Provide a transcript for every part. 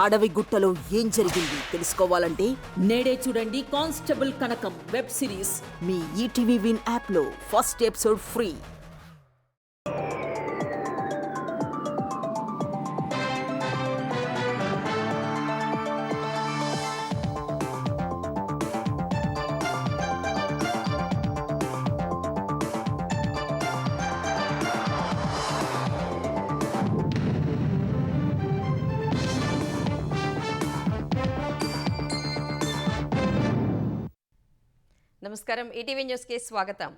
అడవి గుట్టలో ఏం జరిగింది తెలుసుకోవాలంటే నేడే చూడండి కానిస్టేబుల్ కనకం వెబ్ సిరీస్ మీ ఈటీవీ విన్ యాప్లో ఫస్ట్ ఎపిసోడ్ ఫ్రీ. నమస్కారం. ఈటీవీ న్యూస్కి స్వాగతం.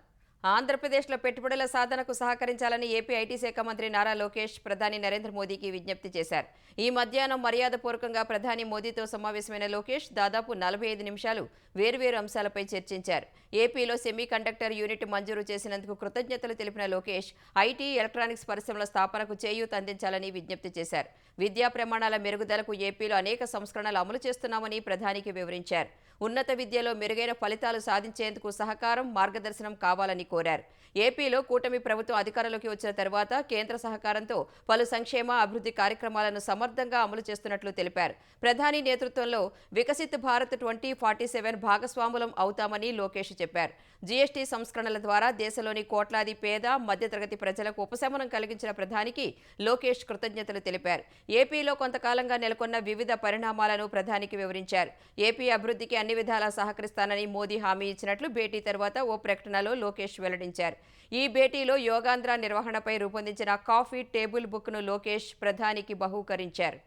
ఆంధ్రప్రదేశ్లో పెట్టుబడుల సాధనకు సహకరించాలని ఏపీ ఐటీ శాఖ మంత్రి నారా లోకేష్ ప్రధాని నరేంద్ర మోదీకి విజ్ఞప్తి చేశారు. ఈ మధ్యాహ్నం మర్యాదపూర్వకంగా ప్రధాని మోదీతో సమావేశమైన లోకేష్ దాదాపు 45 నిమిషాలు వేర్వేరు అంశాలపై చర్చించారు. ఏపీలో సెమీ కండక్టర్ యూనిట్ మంజూరు చేసినందుకు కృతజ్ఞతలు తెలిపిన లోకేష్ ఐటీ, ఎలక్ట్రానిక్స్ పరిశ్రమల స్థాపనకు చేయూత అందించాలని విజ్ఞప్తి చేశారు. విద్యా ప్రమాణాల మెరుగుదలకు ఏపీలో అనేక సంస్కరణలు అమలు చేస్తున్నామని ప్రధానికి వివరించారు. ఉన్నత విద్యలో మెరుగైన ఫలితాలు సాధించేందుకు సహకారం, మార్గదర్శనం కావాలని కోరారు. ఏపీలో కూటమి ప్రభుత్వం అధికారంలోకి వచ్చిన తర్వాత కేంద్ర సహకారంతో పలు సంక్షేమ, అభివృద్ధి కార్యక్రమాలను సమర్థంగా అమలు చేస్తున్నట్లు తెలిపారు. ప్రధాని నేతృత్వంలో వికసిత్ భారత్ 2047 భాగస్వాములం అవుతామని లోకేష్ చెప్పారు. జీఎస్టీ సంస్కరణల ద్వారా దేశంలోని కోట్లాది పేద, మధ్యతరగతి ప్రజలకు ఉపశమనం కలిగించిన ప్రధానికి లోకేష్ కృతజ్ఞతలు తెలిపారు. ఏపీలో కొంతకాలంగా నెలకొన్న వివిధ పరిణామాలను ప్రధానికి వివరించారు. ఏపీ అభివృద్ధికి అన్ని విధాలా సహకరిస్తానని మోదీ హామీ ఇచ్చినట్లు భేటీ తర్వాత ఓ ప్రకటనలో లోకేష్ వెల్లడించారు. ఈ భేటీలో యోగాంధ్ర నిర్వహణపై రూపొందించిన కాఫీ టేబుల్ బుక్ను లోకేష్ ప్రధానికి బహూకరించారు.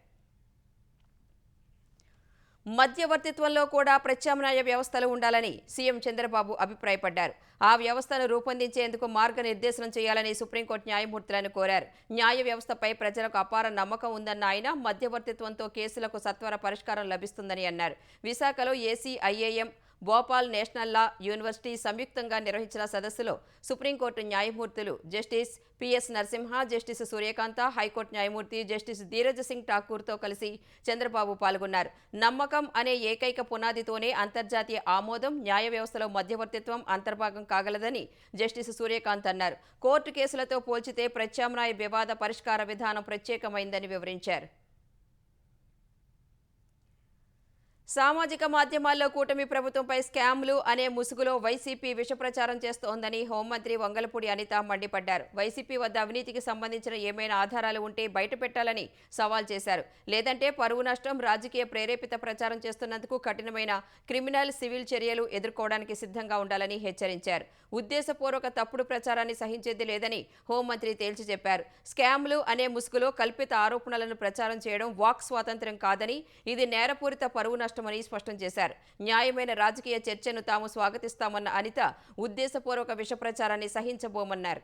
మధ్యవర్తిత్వంలో కూడా ప్రత్యామ్నాయ వ్యవస్థలు ఉండాలని సీఎం చంద్రబాబు అభిప్రాయపడ్డారు. ఆ వ్యవస్థను రూపొందించేందుకు మార్గనిర్దేశనం చేయాలని సుప్రీంకోర్టు న్యాయమూర్తులను కోరారు. న్యాయ వ్యవస్థపై ప్రజలకు అపార నమ్మకం ఉందన్న ఆయన మధ్యవర్తిత్వంతో కేసులకు సత్వర పరిష్కారం లభిస్తుందని అన్నారు. విశాఖలో ఏసీఐఏఎం, భోపాల్ నేషనల్ లా యూనివర్సిటీ సంయుక్తంగా నిర్వహించిన సదస్సులో సుప్రీంకోర్టు న్యాయమూర్తులు జస్టిస్ పిఎస్ నరసింహ, జస్టిస్ సూర్యకాంత, హైకోర్టు న్యాయమూర్తి జస్టిస్ ధీరజ్ సింగ్ ఠాకూర్తో కలిసి చంద్రబాబు పాల్గొన్నారు. నమ్మకం అనే ఏకైక పునాదితోనే అంతర్జాతీయ ఆమోదం, న్యాయ వ్యవస్థలో మధ్యవర్తిత్వం అంతర్భాగం కాగలదని జస్టిస్ సూర్యకాంత్ అన్నారు. కోర్టు కేసులతో పోల్చితే ప్రత్యామ్నాయ వివాద పరిష్కార విధానం ప్రత్యేకమైందని వివరించారు. సామాజిక మాధ్యమాల్లో కూటమి ప్రభుత్వంపై స్కామ్లు అనే ముసుగులో వైసీపీ విషప్రచారం చేస్తోందని హోంమంత్రి వంగలపూడి అనిత మండిపడ్డారు. వైసీపీ వద్ద అవినీతికి సంబంధించిన ఏమైనా ఆధారాలు ఉంటే బయటపెట్టాలని సవాల్ చేశారు. లేదంటే పరువు నష్టం, రాజకీయ ప్రేరేపిత ప్రచారం చేస్తున్నందుకు కఠినమైన క్రిమినల్, సివిల్ చర్యలు ఎదుర్కోవడానికి సిద్ధంగా ఉండాలని హెచ్చరించారు. ఉద్దేశపూర్వక తప్పుడు ప్రచారాన్ని సహించేది లేదని హోంమంత్రి తేల్చి చెప్పారు. స్కామ్లు అనే ముసుగులో కల్పిత ఆరోపణలను ప్రచారం చేయడం వాక్ స్వాతంత్ర్యం కాదని, ఇది నేరపూరిత పరువు నష్టమని స్పష్టం చేశారు. న్యాయమైన రాజకీయ చర్చను తాము స్వాగతిస్తామన్న అనిత ఉద్దేశపూర్వక విష ప్రచారాన్ని సహించబోమన్నారు.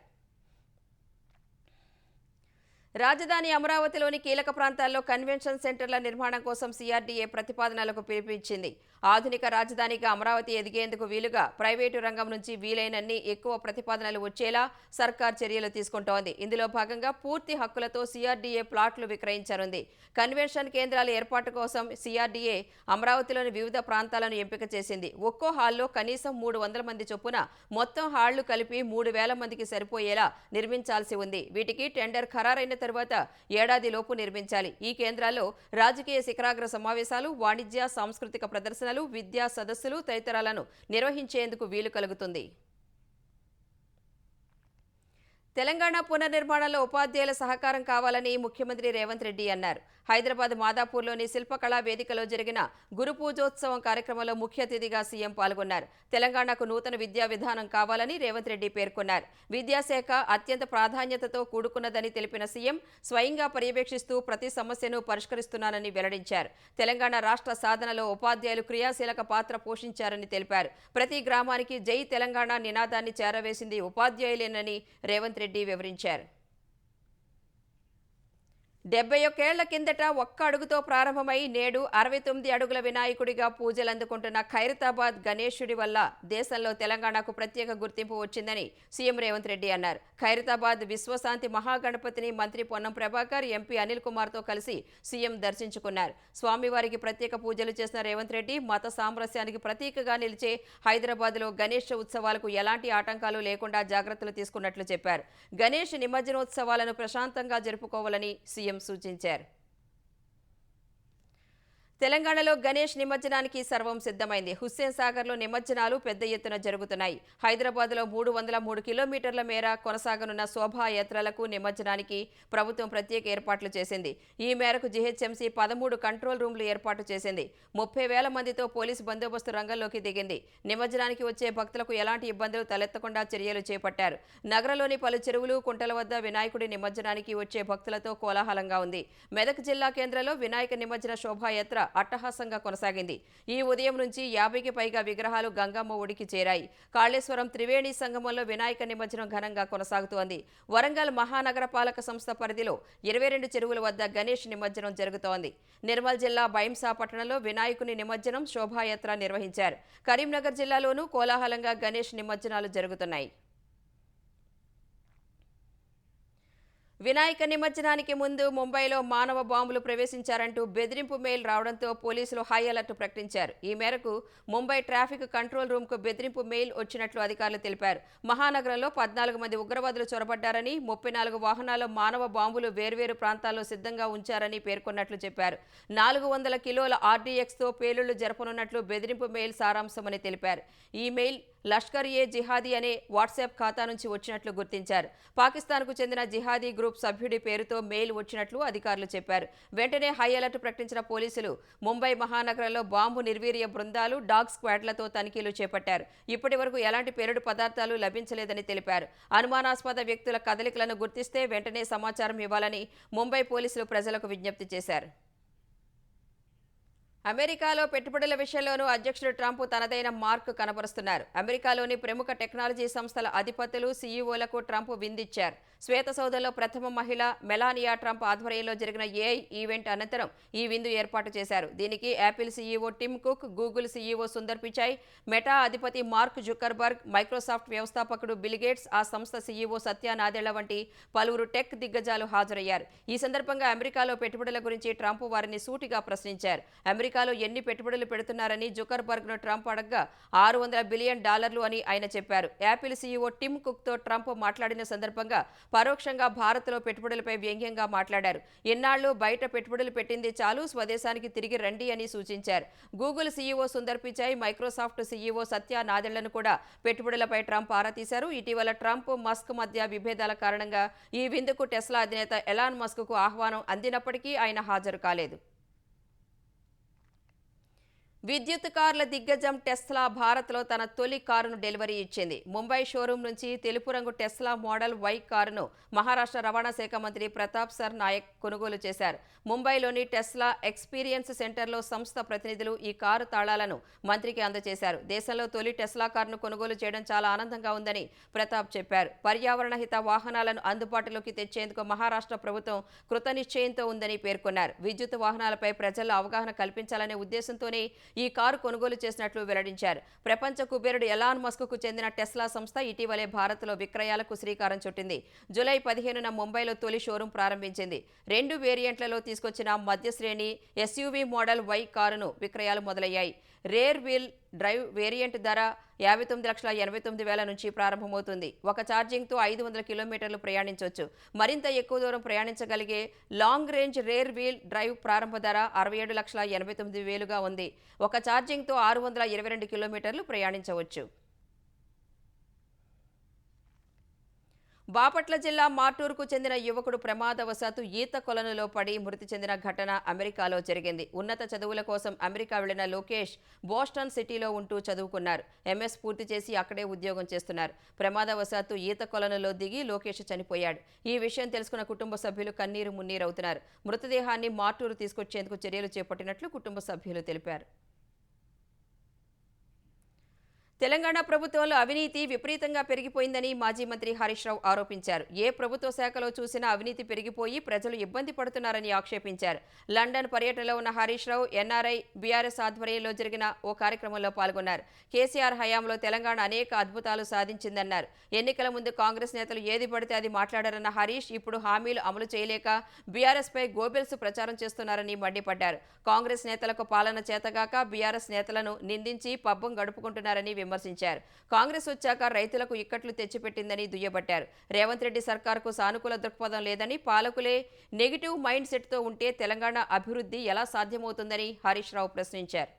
రాజధాని అమరావతిలోని కీలక ప్రాంతాల్లో కన్వెన్షన్ సెంటర్ల నిర్మాణం కోసం సిఆర్డీఏ ప్రతిపాదనలకు పిలుపునిచ్చింది. ఆధునిక రాజధానిగా అమరావతి ఎదిగేందుకు వీలుగా ప్రైవేటు రంగం నుంచి వీలైనన్ని ఎక్కువ ప్రతిపాదనలు వచ్చేలా సర్కార్ చర్యలు తీసుకుంటోంది. ఇందులో భాగంగా పూర్తి హక్కులతో సిఆర్డీఏ ప్లాట్లు విక్రయించనుంది. కన్వెన్షన్ కేంద్రాల ఏర్పాటు కోసం సిఆర్డీఏ అమరావతిలోని వివిధ ప్రాంతాలను ఎంపిక చేసింది. ఒక్కో హాల్లో కనీసం 300 మంది చొప్పున మొత్తం హాళ్లు కలిపి 3000 మందికి సరిపోయేలా నిర్మించాల్సి ఉంది. వీటికి టెండర్ ఖరారైన తరువాత ఏడాదిలోపు నిర్మించాలి. ఈ కేంద్రాల్లో రాజకీయ శిఖరాగ్ర సమావేశాలు, వాణిజ్య, సాంస్కృతిక ప్రదర్శనలు, విద్యా సదస్సులు తదితరాలను నిర్వహించేందుకు వీలు కలుగుతుంది. తెలంగాణ పునర్నిర్మాణంలో ఉపాధ్యాయుల సహకారం కావాలని ముఖ్యమంత్రి రేవంత్ రెడ్డి అన్నారు. హైదరాబాద్ మాదాపూర్లోని శిల్పకళా వేదికలో జరిగిన గురు పూజోత్సవం కార్యక్రమంలో ముఖ్య అతిథిగా సీఎం పాల్గొన్నారు. తెలంగాణకు నూతన విద్యా విధానం కావాలని రేవంత్ రెడ్డి పేర్కొన్నారు. విద్యాశాఖ అత్యంత ప్రాధాన్యతతో కూడుకున్నదని తెలిపిన సీఎం స్వయంగా పర్యవేక్షిస్తూ ప్రతి సమస్యను పరిష్కరిస్తున్నానని వెల్లడించారు. తెలంగాణ రాష్ట్ర సాధనలో ఉపాధ్యాయులు క్రియాశీలక పాత్ర పోషించారని తెలిపారు. ప్రతి గ్రామానికి జై తెలంగాణ నినాదాన్ని చేరవేసింది ఉపాధ్యాయులేనని రేవంత్ రెడ్డి వివరించారు. 71 ఏళ్ల కిందట ఒక్క అడుగుతో ప్రారంభమై నేడు 69 అడుగుల వినాయకుడిగా పూజలు అందుకుంటున్న ఖైరతాబాద్ గణేశుడి వల్ల దేశంలో తెలంగాణకు ప్రత్యేక గుర్తింపు వచ్చిందని సీఎం రేవంత్ రెడ్డి అన్నారు. ఖైరతాబాద్ విశ్వశాంతి మహాగణపతిని మంత్రి పొన్నం ప్రభాకర్, ఎంపీ అనిల్ కుమార్తో కలిసి సీఎం దర్శించుకున్నారు. స్వామివారికి ప్రత్యేక పూజలు చేసిన రేవంత్ రెడ్డి మత సామరస్యానికి ప్రతీకగా నిలిచే హైదరాబాద్లో గణేష్ ఉత్సవాలకు ఎలాంటి ఆటంకాలు లేకుండా జాగ్రత్తలు తీసుకున్నట్లు చెప్పారు. గణేష్ నిమజ్జనోత్సవాలను ప్రశాంతంగా జరుపుకోవాలని సీఎం సూచించారు. తెలంగాణలో గణేష్ నిమజ్జనానికి సర్వం సిద్ధమైంది. హుస్సేన్ సాగర్లో నిమజ్జనాలు పెద్ద ఎత్తున జరుగుతున్నాయి. హైదరాబాద్లో 303 కిలోమీటర్ల మేర కొనసాగనున్న శోభాయాత్రలకు నిమజ్జనానికి ప్రభుత్వం ప్రత్యేక ఏర్పాట్లు చేసింది. ఈ మేరకు జీహెచ్ఎంసీ 13 కంట్రోల్ రూమ్లు ఏర్పాటు చేసింది. 30,000 మందితో పోలీసు బందోబస్తు రంగంలోకి దిగింది. నిమజ్జనానికి వచ్చే భక్తులకు ఎలాంటి ఇబ్బందులు తలెత్తకుండా చర్యలు చేపట్టారు. నగరంలోని పలు చెరువులు, కుంటల వద్ద వినాయకుడి నిమజ్జనానికి వచ్చే భక్తులతో కోలాహలంగా ఉంది. మెదక్ జిల్లా కేంద్రంలో వినాయక నిమజ్జన శోభాయాత్ర అట్టహాసంగా కొనసాగింది. ఈ ఉదయం నుంచి 50కి పైగా విగ్రహాలు గంగమ్మ ఒడికి చేరాయి. కాళేశ్వరం త్రివేణి సంగమంలో వినాయక నిమజ్జనం ఘనంగా కొనసాగుతోంది. వరంగల్ మహానగర పాలక సంస్థ పరిధిలో 22 చెరువుల వద్ద గణేష్ నిమజ్జనం జరుగుతోంది. నిర్మల్ జిల్లా బైంసా పట్టణంలో వినాయకుని నిమజ్జనం శోభాయాత్ర నిర్వహించారు. కరీంనగర్ జిల్లాలోనూ కోలాహలంగా గణేష్ నిమజ్జనాలు జరుగుతున్నాయి. వినాయక నిమజ్జనానికి ముందు ముంబైలో మానవ బాంబులు ప్రవేశించారంటూ బెదిరింపు మెయిల్ రావడంతో పోలీసులు హై అలర్ట్ ప్రకటించారు. ఈ మేరకు ముంబై ట్రాఫిక్ కంట్రోల్ రూమ్కు బెదిరింపు మెయిల్ వచ్చినట్లు అధికారులు తెలిపారు. మహానగరంలో 14 మంది ఉగ్రవాదులు చొరబడ్డారని, 34 వాహనాల్లో మానవ బాంబులు వేర్వేరు ప్రాంతాల్లో సిద్ధంగా ఉంచారని పేర్కొన్నట్లు చెప్పారు. 400 కిలోల ఆర్డీఎక్స్తో పేలుళ్లు జరపనున్నట్లు బెదిరింపు మెయిల్ సారాంశమని తెలిపారు. ఈ మెయిల్ లష్కర్-ఏ-జిహాదీ అనే వాట్సాప్ ఖాతా నుంచి వచ్చినట్లు గుర్తించారు. పాకిస్తాన్కు చెందిన జిహాదీ గ్రూప్ సభ్యుడి పేరుతో మెయిల్ వచ్చినట్లు అధికారులు చెప్పారు. వెంటనే హై అలర్ట్ ప్రకటించిన పోలీసులు ముంబై మహానగరంలో బాంబు నిర్వీర్య బృందాలు, డాగ్ స్క్వాడ్లతో తనిఖీలు చేపట్టారు. ఇప్పటి వరకు ఎలాంటి పేలుడు పదార్థాలు లభించలేదని తెలిపారు. అనుమానాస్పద వ్యక్తుల కదలికలను గుర్తిస్తే వెంటనే సమాచారం ఇవ్వాలని ముంబై పోలీసులు ప్రజలకు విజ్ఞప్తి చేశారు. అమెరికాలో పెట్టుబడుల విషయంలోనూ అధ్యక్షుడు ట్రంప్ తనదైన మార్క్ కనబరుస్తున్నారు. అమెరికాలోని ప్రముఖ టెక్నాలజీ సంస్థల అధిపతులు, సీఈఓలకు ట్రంప్ విందిచ్చారు. శ్వేత సౌధంలో ప్రథమ మహిళ మెలానియా ట్రంప్ ఆధ్వర్యంలో జరిగిన ఏఐ ఈవెంట్ అనంతరం ఈ విందు ఏర్పాటు చేశారు. దీనికి Apple CEO Tim Cook, Google CEO Sundar Pichai, Meta అధిపతి మార్క్ జుకర్బర్గ్, మైక్రోసాఫ్ట్ వ్యవస్థాపకుడు బిల్ గేట్స్, ఆ సంస్థ సీఈఓ సత్య నాదెళ్ల వంటి పలువురు టెక్ దిగ్గజాలు హాజరయ్యారు. ఈ సందర్భంగా అమెరికాలో పెట్టుబడుల గురించి ట్రంప్ వారిని సూటిగా ప్రశ్నించారు. అమెరికాలో ఎన్ని పెట్టుబడులు పెడుతున్నారని జుకర్బర్గ్ను ట్రంప్ అడగ్గా $600 బిలియన్ అని ఆయన చెప్పారు. యాపిల్ సీఈఓ టిమ్ కుక్తో ట్రంప్ మాట్లాడిన సందర్భంగా పరోక్షంగా భారత్లో పెట్టుబడులపై వ్యంగ్యంగా మాట్లాడారు. ఎన్నాళ్లు బయట పెట్టుబడులు పెట్టింది చాలు, స్వదేశానికి తిరిగి రండి అని సూచించారు. Google CEO Sundar Pichai, Microsoft CEO Satya నాదెళ్లను కూడా పెట్టుబడులపై ట్రంప్ ఆరా తీశారు. ఇటీవల ట్రంప్, మస్క్ మధ్య విభేదాల కారణంగా ఈ విందుకు టెస్లా అధినేత ఎలాన్ మస్క్కు ఆహ్వానం అందినప్పటికీ ఆయన హాజరు కాలేదు. విద్యుత్ కార్ల దిగ్గజం టెస్లా భారత్లో తన తొలి కారును డెలివరీ ఇచ్చింది. ముంబై షోరూం నుంచి తెలుపు రంగు టెస్లా మోడల్ వై కారును మహారాష్ట్ర రవాణా శాఖ మంత్రి ప్రతాప్ సర్ నాయక్ కొనుగోలు చేశారు. ముంబైలోని టెస్లా ఎక్స్పీరియన్స్ సెంటర్లో సంస్థ ప్రతినిధులు ఈ కారు తాళాలను మంత్రికి అందజేశారు. దేశంలో తొలి టెస్లా కారును కొనుగోలు చేయడం చాలా ఆనందంగా ఉందని ప్రతాప్ చెప్పారు. పర్యావరణ హిత వాహనాలను అందుబాటులోకి తెచ్చేందుకు మహారాష్ట్ర ప్రభుత్వం కృతనిశ్చయంతో ఉందని పేర్కొన్నారు. విద్యుత్ వాహనాలపై ప్రజల్లో అవగాహన కల్పించాలనే ఉద్దేశంతోనే ఈ కారు కొనుగోలు చేసినట్లు వెల్లడించారు. ప్రపంచ కుబేరుడు ఎలాన్ మస్క్కు చెందిన టెస్లా సంస్థ ఇటీవలే భారత్లో విక్రయాలకు శ్రీకారం చుట్టింది. జూలై 15న ముంబైలో తొలి షోరూం ప్రారంభించింది. 2 వేరియంట్లలో తీసుకొచ్చిన మధ్యశ్రేణి ఎస్యూవీ మోడల్ వై కారును విక్రయాలు మొదలయ్యాయి. రేర్ వీల్ డ్రైవ్ వేరియంట్ ధర 59,89,000 నుంచి ప్రారంభమవుతుంది. ఒక ఛార్జింగ్తో 500 కిలోమీటర్లు ప్రయాణించవచ్చు. మరింత ఎక్కువ దూరం ప్రయాణించగలిగే long range rear wheel drive ప్రారంభ ధర 67,89,000గా ఉంది. ఒక ఛార్జింగ్తో 622 కిలోమీటర్లు ప్రయాణించవచ్చు. బాపట్ల జిల్లా మార్టూరుకు చెందిన యువకుడు ప్రమాదవశాత్తు ఈత కొలనులో పడి మృతి చెందిన ఘటన అమెరికాలో జరిగింది. ఉన్నత చదువుల కోసం అమెరికా వెళ్లిన లోకేష్ బోస్టన్ సిటీలో ఉంటూ చదువుకున్నారు. ఎంఎస్ పూర్తి చేసి అక్కడే ఉద్యోగం చేస్తున్నారు. ప్రమాదవశాత్తు ఈత కొలనులో దిగి లోకేష్ చనిపోయాడు. ఈ విషయం తెలుసుకున్న కుటుంబ సభ్యులు కన్నీరు మున్నీరవుతున్నారు. మృతదేహాన్ని మార్టూరు తీసుకొచ్చేందుకు చర్యలు చేపట్టినట్లు కుటుంబ సభ్యులు తెలిపారు. తెలంగాణ ప్రభుత్వంలో అవినీతి విపరీతంగా పెరిగిపోయిందని మాజీ మంత్రి హరీష్ రావు ఆరోపించారు. ఏ ప్రభుత్వ శాఖలో చూసినా అవినీతి పెరిగిపోయి ప్రజలు ఇబ్బంది పడుతున్నారని ఆక్షేపించారు. లండన్ పర్యటనలో ఉన్న హరీష్ రావు ఎన్ఆర్ఐ బీఆర్ఎస్ ఆధ్వర్యంలో జరిగిన ఓ కార్యక్రమంలో పాల్గొన్నారు. కేసీఆర్ హయాంలో తెలంగాణ అనేక అద్భుతాలు సాధించిందన్నారు. ఎన్నికల ముందు కాంగ్రెస్ నేతలు ఏది పడితే అది మాట్లాడారన్న హరీష్ ఇప్పుడు హామీలు అమలు చేయలేక బీఆర్ఎస్పై గోబెల్స్ ప్రచారం చేస్తున్నారని మండిపడ్డారు. కాంగ్రెస్ నేతలకు పాలన చేతగాక బీఆర్ఎస్ నేతలను నిందించి పబ్బం గడుపుకుంటున్నారని విమర్శించారు. విమర్శించారు. కాంగ్రెస్ వచ్చాక రైతులకు ఇక్కట్లు తెచ్చిపెట్టిందని దుయ్యబట్టారు. రేవంత్ రెడ్డి సర్కార్కు సానుకూల దృక్పథం లేదని, పాలకులే నెగిటివ్ మైండ్ సెట్తో ఉంటే తెలంగాణ అభివృద్ధి ఎలా సాధ్యమవుతుందని హరీష్ రావు ప్రశ్నించారు.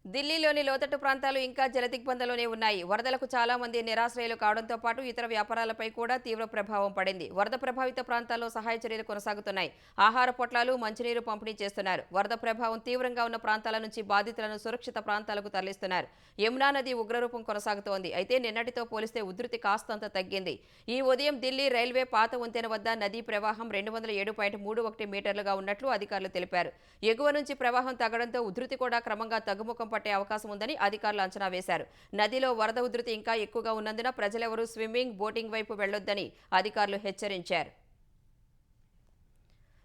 ఢిల్లీలోని లోతట్టు ప్రాంతాలు ఇంకా జలదిగ్బంధంలోనే ఉన్నాయి. వరదలకు చాలా మంది నిరాశ్రయులు కావడంతో పాటు ఇతర వ్యాపారాలపై కూడా తీవ్ర ప్రభావం పడింది. వరద ప్రభావిత ప్రాంతాల్లో సహాయ చర్యలు కొనసాగుతున్నాయి. ఆహార పొట్లాలు, మంచినీరు పంపిణీ చేస్తున్నారు. వరద ప్రభావం తీవ్రంగా ఉన్న ప్రాంతాల నుంచి బాధితులను సురక్షిత ప్రాంతాలకు తరలిస్తున్నారు. యమునా నది ఉగ్రరూపం కొనసాగుతోంది. అయితే నిన్నటితో పోలిస్తే ఉధృతి కాస్తంత తగ్గింది. ఈ ఉదయం ఢిల్లీ రైల్వే పాత వంతెన వద్ద నదీ ప్రవాహం 207.31 మీటర్లుగా ఉన్నట్లు అధికారులు తెలిపారు. ఎగువ నుంచి ప్రవాహం తగ్గడంతో ఉధృతి కూడా క్రమంగా తగ్గుముఖం పట్టే అవకాశం ఉందని అధికారులు అంచనా వేశారు. నదిలో వరద ఉధృతి ఇంకా ఎక్కువగా ఉన్నందున ప్రజలెవరూ స్విమ్మింగ్, బోటింగ్ వైపు వెళ్లొద్దని అధికారులు హెచ్చరించారు.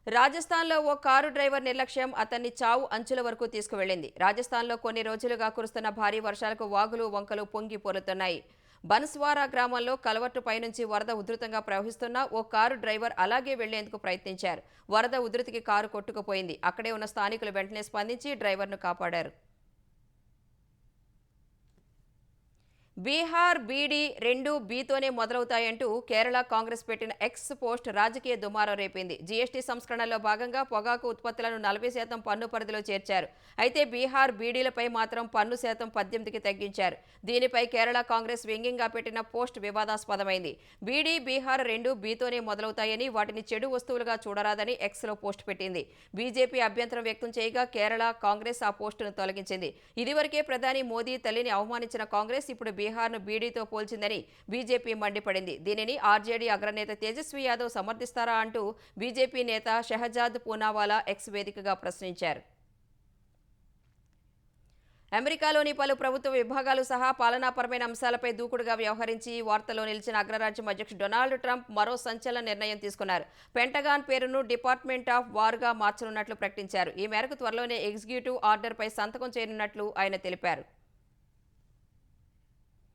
రాజస్థాన్లో ఓ కారు డ్రైవర్ నిర్లక్ష్యం అతన్ని చావు అంచుల వరకు తీసుకువెళ్లింది. రాజస్థాన్లో కొన్ని రోజులుగా కురుస్తున్న భారీ వర్షాలకు వాగులు, వంకలు పొంగి పొర్లుతున్నాయి. బన్స్వారా గ్రామంలో కలవట్టు పైనుంచి వరద ఉధృతంగా ప్రవహిస్తున్న ఓ కారు డ్రైవర్ అలాగే వెళ్లేందుకు ప్రయత్నించారు. వరద ఉధృతికి కారు కొట్టుకుపోయింది. అక్కడే ఉన్న స్థానికులు వెంటనే స్పందించి డ్రైవర్ను కాపాడారు. బీహార్ బీడీ రెండు బీతోనే మొదలవుతాయంటూ కేరళ కాంగ్రెస్ పెట్టిన ఎక్స్ పోస్ట్ రాజకీయ దుమారం రేపింది. జీఎస్టీ సంస్కరణలో భాగంగా పొగాకు ఉత్పత్తులను 40% పన్ను పరిధిలో చేర్చారు. అయితే బీహార్ బీడీలపై మాత్రం పన్ను శాతం 18కి తగ్గించారు. దీనిపై కేరళ కాంగ్రెస్ వ్యంగ్యంగా పెట్టిన పోస్ట్ వివాదాస్పదమైంది. బీడీ, బీహార్ రెండు బీతోనే మొదలవుతాయని, వాటిని చెడు వస్తువులుగా చూడరాదని ఎక్స్లో పోస్ట్ పెట్టింది. బీజేపీ అభ్యంతరం వ్యక్తం చేయగా కేరళ కాంగ్రెస్ ఆ పోస్టును తొలగించింది. ఇదివరకే ప్రధాని మోదీ తల్లిని అవమానించిన కాంగ్రెస్ ఇప్పుడు బీహార్ను బీడీతో పోల్చిందని బీజేపీ మండిపడింది. దీనిని ఆర్జేడీ అగ్రనేత తేజస్వి యాదవ్ సమర్థిస్తారా అంటూ బీజేపీ నేత షెహజాద్ పూనావాలా ఎక్స్ వేదికగా ప్రశ్నించారు. అమెరికాలోని పలు ప్రభుత్వ విభాగాలు సహా పాలనాపరమైన అంశాలపై దూకుడుగా వ్యవహరించి వార్తల్లో నిలిచిన అగ్రరాజ్యం అధ్యక్షుడు డొనాల్డ్ ట్రంప్ మరో సంచలన నిర్ణయం తీసుకున్నారు. పెంటగాన్ పేరును డిపార్ట్మెంట్ ఆఫ్ వార్గా మార్చనున్నట్లు ప్రకటించారు. ఈ మేరకు త్వరలోనే ఎగ్జిక్యూటివ్ ఆర్డర్పై సంతకం చేయనున్నట్లు ఆయన తెలిపారు.